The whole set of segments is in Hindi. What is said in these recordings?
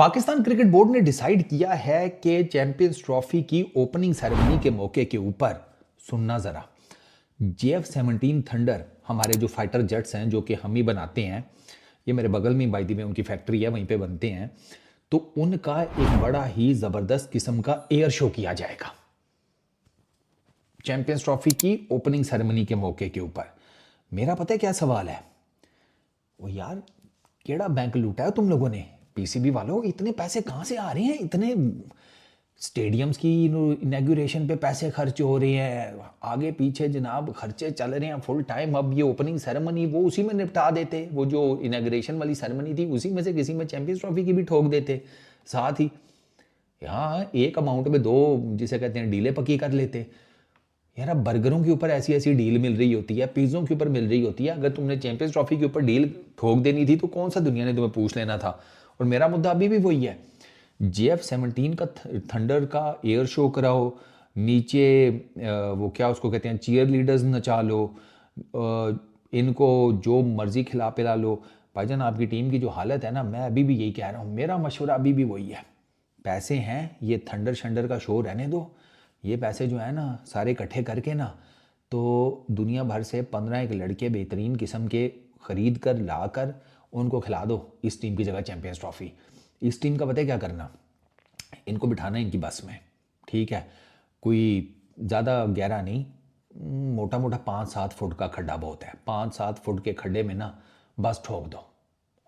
पाकिस्तान क्रिकेट बोर्ड ने डिसाइड किया है कि चैंपियंस ट्रॉफी की ओपनिंग सेरेमनी के मौके के ऊपर सुनना ज़रा, JF-17 थंडर हमारे जो फाइटर जेट्स हैं जो कि हम ही बनाते हैं, ये मेरे बगल में बाई दी में उनकी फैक्ट्री है, वहीं पे बनते हैं, तो उनका एक बड़ा ही ज़बरदस्त किस्म का एयर शो किया जाएगा चैंपियंस ट्रॉफी की ओपनिंग सेरेमनी के मौके के ऊपर। मेरा पता है क्या सवाल है, वो यार केड़ा बैंक लूटा है तुम लोगों ने, पीसीबी वालों, इतने पैसे कहाँ से आ रहे हैं? इतने स्टेडियम्स की इनॉग्रेशन पे पैसे खर्च हो रहे हैं, आगे पीछे जनाब खर्चे चल रहे हैं फुल टाइम। अब ये ओपनिंग सेरेमनी वो उसी में निपटा देते, वो जो इनॉग्रेशन वाली सेरेमनी थी उसी में से किसी में चैंपियंस ट्रॉफी की भी ठोक देते, साथ ही यहाँ एक अमाउंट में दो जिसे कहते हैं डीलें पक्की कर लेते। यार अब बर्गरों के ऊपर ऐसी ऐसी डील मिल रही होती है, पिज़्ज़ों के ऊपर मिल रही होती है, अगर तुमने चैंपियंस ट्रॉफी के ऊपर डील ठोक देनी थी तो कौन सा दुनिया ने तुम्हें पूछ लेना था। और मेरा मुद्दा अभी भी वही है, JF-17 का थंडर का एयर शो कराओ, नीचे वो क्या उसको कहते हैं चीयर लीडर्स नचा लो, इनको जो मर्जी खिला पिला लो। भाईजान आपकी टीम की जो हालत है ना, मैं अभी भी यही कह रहा हूँ, मेरा मशवरा अभी भी वही है, पैसे हैं, ये थंडर शंडर का शो रहने दो, ये पैसे जो है ना सारे इकट्ठे करके ना तो दुनिया भर से 15 एक लड़के बेहतरीन किस्म के ख़रीद कर ला कर उनको खिला दो इस टीम की जगह चैंपियंस ट्रॉफी। इस टीम का पता है क्या करना, इनको बिठाना इनकी बस में, ठीक है, कोई ज़्यादा गहरा नहीं, मोटा मोटा 5-7 फुट का खड्डा बहुत है, 5-7 फुट के खड्डे में ना बस ठोक दो।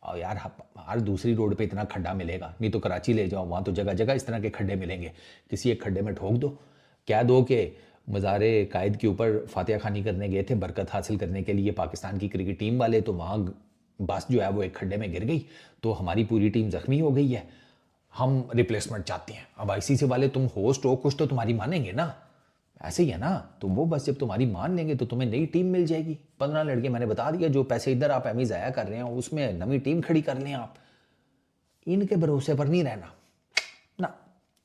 और यार हर दूसरी रोड पे इतना खड्डा मिलेगा नहीं, तो कराची ले जाओ, वहाँ तो जगह जगह इस तरह के खड्डे मिलेंगे, किसी एक खड्डे में ठोक दो। कह दो कि मज़ारे कायद के ऊपर फातिहा खानी करने गए थे बरकत हासिल करने के लिए पाकिस्तान की क्रिकेट टीम वाले, तो वहाँ बस जो है वो एक खड्डे में गिर गई, तो हमारी पूरी टीम ज़ख्मी हो गई है, हम रिप्लेसमेंट चाहते हैं। अब ICC वाले तुम होस्ट हो, कुछ तो तुम्हारी मानेंगे ना, ऐसे ही है ना, तो वो बस जब तुम्हारी मान लेंगे तो तुम्हें नई टीम मिल जाएगी। 15 लड़के मैंने बता दिया, जो पैसे इधर आप एमी ज़ाया कर रहे हैं उसमें नई टीम खड़ी कर लें आप। इनके भरोसे पर नहीं रहना ना,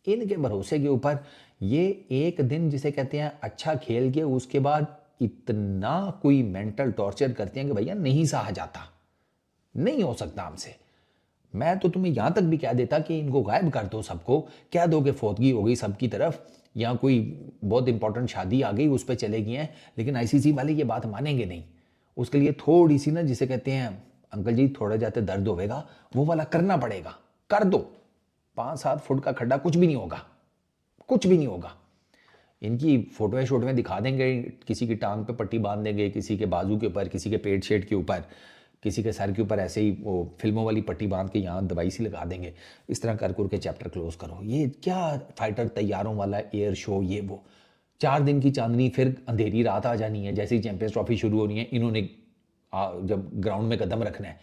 इनके भरोसे के ऊपर ये एक दिन जिसे कहते हैं अच्छा खेल के उसके बाद इतना कोई मेंटल टॉर्चर करते हैं कि भैया नहीं सहा जाता, नहीं हो सकता हमसे। मैं तो तुम्हें यहां तक भी कह देता कि इनको गायब कर दो, सबको कह दो कि फौतगी हो गई सबकी तरफ, या कोई बहुत इंपॉर्टेंट शादी आ गई उस पर चले गए हैं, लेकिन ICC वाले ये बात मानेंगे नहीं। उसके लिए थोड़ी सी ना जिसे कहते हैं अंकल जी थोड़ा जाते दर्द होगा, वो वाला करना पड़ेगा, कर दो। 5-7 फुट का खड्डा कुछ भी नहीं होगा, कुछ भी नहीं होगा। इनकी फोटोएं शोटोएं दिखा देंगे, किसी की टांग पे पट्टी बांध देंगे, किसी के बाजू के ऊपर, किसी के पेट शेड के ऊपर, किसी के सर के ऊपर ऐसे ही वो फिल्मों वाली पट्टी बांध के यहाँ दवाई सी लगा देंगे, इस तरह कर के चैप्टर क्लोज करो। ये क्या फाइटर तैयारों वाला एयर शो, ये वो 4 दिन की चांदनी, फिर अंधेरी रात आ जानी है जैसे ही चैंपियंस ट्रॉफी शुरू होनी है। इन्होंने जब ग्राउंड में कदम रखना है,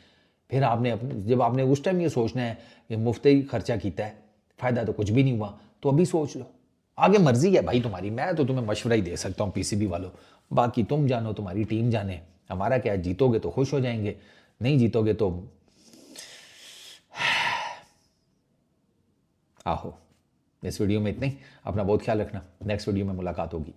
फिर आपने अपने जब आपने उस टाइम ये सोचना है कि मुफ्त ही खर्चा किया है, फ़ायदा तो कुछ भी नहीं हुआ, तो अभी सोच लो। आगे मर्जी है भाई तुम्हारी, मैं तो तुम्हें मशवरा ही दे सकता हूँ PCB वालों, बाकी तुम जानो, तुम्हारी टीम जाने, हमारा क्या, जीतोगे तो खुश हो जाएंगे, नहीं जीतोगे तो आहो। इस वीडियो में इतना ही, अपना बहुत ख्याल रखना, नेक्स्ट वीडियो में मुलाकात होगी,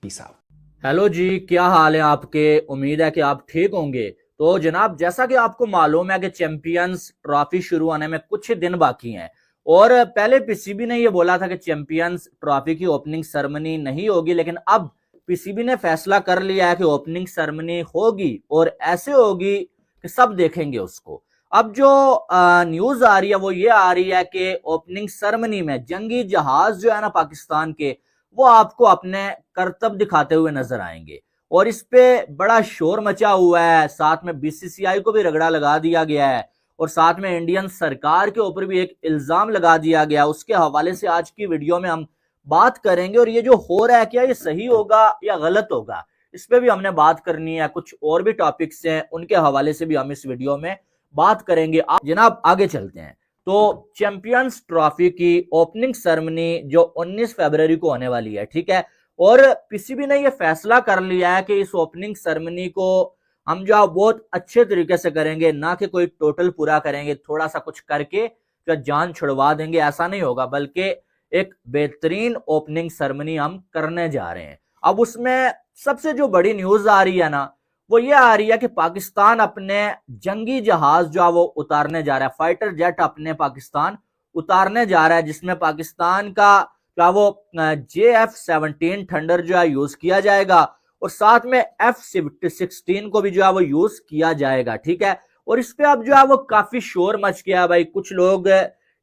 पीस आउट। हेलो जी, क्या हाल है आपके? उम्मीद है कि आप ठीक होंगे। तो जनाब, जैसा कि आपको मालूम है कि चैंपियंस ट्रॉफी शुरू होने में कुछ ही दिन बाकी हैं, और पहले PCB ने यह बोला था कि चैंपियंस ट्रॉफी की ओपनिंग सेरेमनी नहीं होगी, लेकिन अब PCB ने फैसला कर लिया है कि ओपनिंग सेरेमनी होगी, और ऐसे होगी कि सब देखेंगे उसको। अब जो न्यूज आ रही है वो ये आ रही है कि ओपनिंग सेरेमनी में जंगी जहाज जो है ना पाकिस्तान के, वो आपको अपने करतब दिखाते हुए नजर आएंगे, और इस पे बड़ा शोर मचा हुआ है। साथ में BCCI को भी रगड़ा लगा दिया गया है, और साथ में इंडियन सरकार के ऊपर भी एक इल्जाम लगा दिया गया। उसके हवाले से आज की वीडियो में हम बात करेंगे, और ये जो हो रहा है क्या ये सही होगा या गलत होगा, इस पे भी हमने बात करनी है। कुछ और भी टॉपिक्स हैं, उनके हवाले से भी हम इस वीडियो में बात करेंगे। जनाब आगे चलते हैं। तो चैंपियंस ट्रॉफी की ओपनिंग सेरेमनी जो 19 फरवरी को होने वाली है, ठीक है, और PCB ने यह फैसला कर लिया है कि इस ओपनिंग सेरेमनी को हम जो बहुत अच्छे तरीके से करेंगे, ना कि कोई टोटल पूरा करेंगे थोड़ा सा कुछ करके जो जान छुड़वा देंगे, ऐसा नहीं होगा, बल्कि एक बेहतरीन ओपनिंग सेरेमनी हम करने जा रहे हैं। अब उसमें सबसे जो बड़ी न्यूज आ रही है ना, वो ये आ रही है कि पाकिस्तान अपने जंगी जहाज जो है वो उतारने जा रहा है, फाइटर जेट अपने पाकिस्तान उतारने जा रहा है, जिसमें पाकिस्तान का क्या वो JF-17 थंडर जो है यूज किया जाएगा और साथ में F-16 को भी जो है वो यूज किया जाएगा। ठीक है, और इस पे अब जो है वो काफी शोर मच गया भाई। कुछ लोग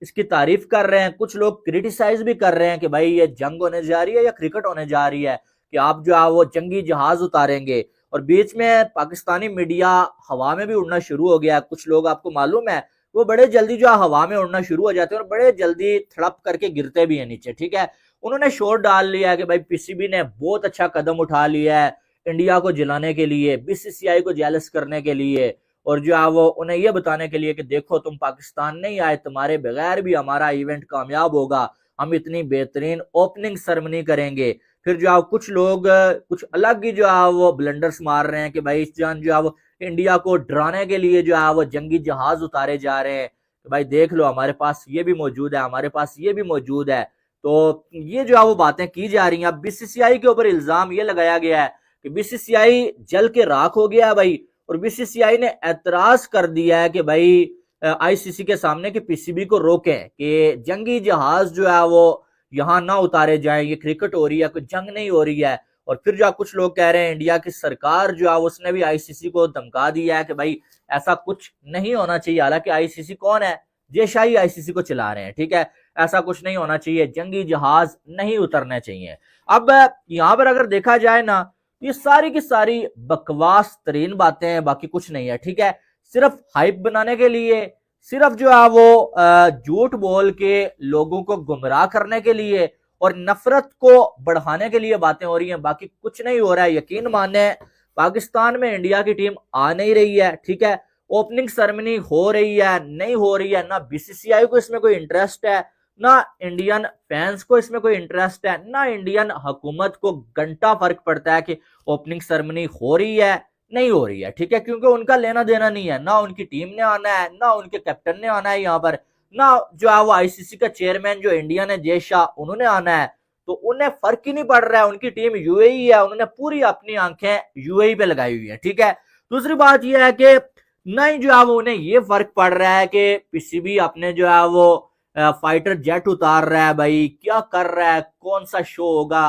इसकी तारीफ कर रहे हैं, कुछ लोग क्रिटिसाइज भी कर रहे हैं कि भाई ये जंग होने जा रही है या क्रिकेट होने जा रही है, कि आप जो है वो जंगी जहाज उतारेंगे। और बीच में पाकिस्तानी मीडिया हवा में भी उड़ना शुरू हो गया। कुछ लोग आपको मालूम है वो बड़े जल्दी जो है हवा में उड़ना शुरू हो जाते हैं और बड़े जल्दी थड़प करके गिरते भी है नीचे। ठीक है, उन्होंने शोर डाल लिया है कि भाई पीसीबी ने बहुत अच्छा कदम उठा लिया है इंडिया को जिलाने के लिए, बीसीसीआई को जेलस करने के लिए, और जो है वो उन्हें ये बताने के लिए कि देखो तुम पाकिस्तान नहीं आए, तुम्हारे बगैर भी हमारा इवेंट कामयाब होगा, हम इतनी बेहतरीन ओपनिंग सेरेमनी करेंगे। फिर जो है कुछ लोग कुछ अलग ही जो है वो ब्लंडर्स मार रहे हैं कि भाई इस जान जो है वो इंडिया को डराने के लिए जो है वो जंगी जहाज उतारे जा रहे हैं कि भाई देख लो हमारे पास ये भी मौजूद है, हमारे पास ये भी मौजूद है। तो ये जो है वो बातें की जा रही हैं। अब बीसीसीआई के ऊपर इल्जाम ये लगाया गया है कि बीसीसीआई जल के राख हो गया है भाई, और बीसीसीआई ने एतराज कर दिया है कि भाई आईसीसी के सामने कि पीसीबी को रोकें कि जंगी जहाज जो है वो यहाँ ना उतारे जाएं, ये क्रिकेट हो रही है, कोई जंग नहीं हो रही है। और फिर जो कुछ लोग कह रहे हैं इंडिया की सरकार जो है उसने भी आईसीसी को धमका दिया है कि भाई ऐसा कुछ नहीं होना चाहिए। हालांकि आईसीसी कौन है, जयशाही आईसीसी को चला रहे हैं। ठीक है, ऐसा कुछ नहीं होना चाहिए, जंगी जहाज नहीं उतरने चाहिए। अब यहाँ पर अगर देखा जाए ना, ये सारी की सारी बकवास तरीन बातें हैं, बाकी कुछ नहीं है। ठीक है, सिर्फ हाइप बनाने के लिए, सिर्फ जो है वो झूठ बोल के लोगों को गुमराह करने के लिए और नफरत को बढ़ाने के लिए बातें हो रही हैं, बाकी कुछ नहीं हो रहा है। यकीन माने पाकिस्तान में इंडिया की टीम आ नहीं रही है। ठीक है, ओपनिंग सेरेमनी हो रही है नहीं हो रही है, ना बीसीसीआई को इसमें कोई इंटरेस्ट है, ना इंडियन फैंस को इसमें कोई इंटरेस्ट है, ना इंडियन हुकूमत को घंटा फर्क पड़ता है कि ओपनिंग सेरेमनी हो रही है नहीं हो रही है। ठीक है, क्योंकि उनका लेना देना नहीं है, ना उनकी टीम ने आना है, ना उनके कैप्टन ने आना है यहाँ पर, ना जो है वो आईसीसी का चेयरमैन जो इंडिया ने जय शाह उन्होंने आना है। तो उन्हें फर्क ही नहीं पड़ रहा है, उनकी टीम यूएई है, उन्होंने पूरी अपनी आंखें यूएई पे लगाई हुई है। ठीक है, दूसरी बात यह है कि नहीं जो है वो उन्हें ये फर्क पड़ रहा है कि पीसीबी अपने जो है वो फाइटर जेट उतार रहा है, भाई क्या कर रहा है, कौन सा शो होगा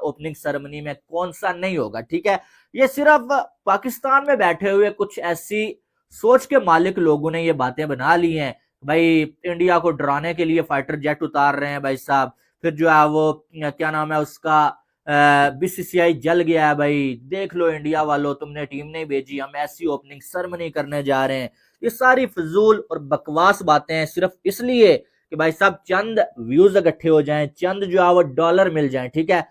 ओपनिंग सेरेमनी में, कौन सा नहीं होगा। ठीक है, ये सिर्फ पाकिस्तान में बैठे हुए कुछ ऐसी सोच के मालिक लोगों ने ये बातें बना ली हैं, भाई इंडिया को डराने के लिए फाइटर जेट उतार रहे हैं भाई साहब। फिर जो है वो क्या नाम है उसका, बीसीसीआई जल गया है, भाई देख लो इंडिया वालों तुमने टीम नहीं भेजी, हम ऐसी ओपनिंग सेरेमनी करने जा रहे हैं। ये सारी फजूल और बकवास बातें हैं, सिर्फ इसलिए कि भाई साहब चंद व्यूज इकट्ठे हो जाएं, चंद जो है वो डॉलर मिल जाएं। ठीक है,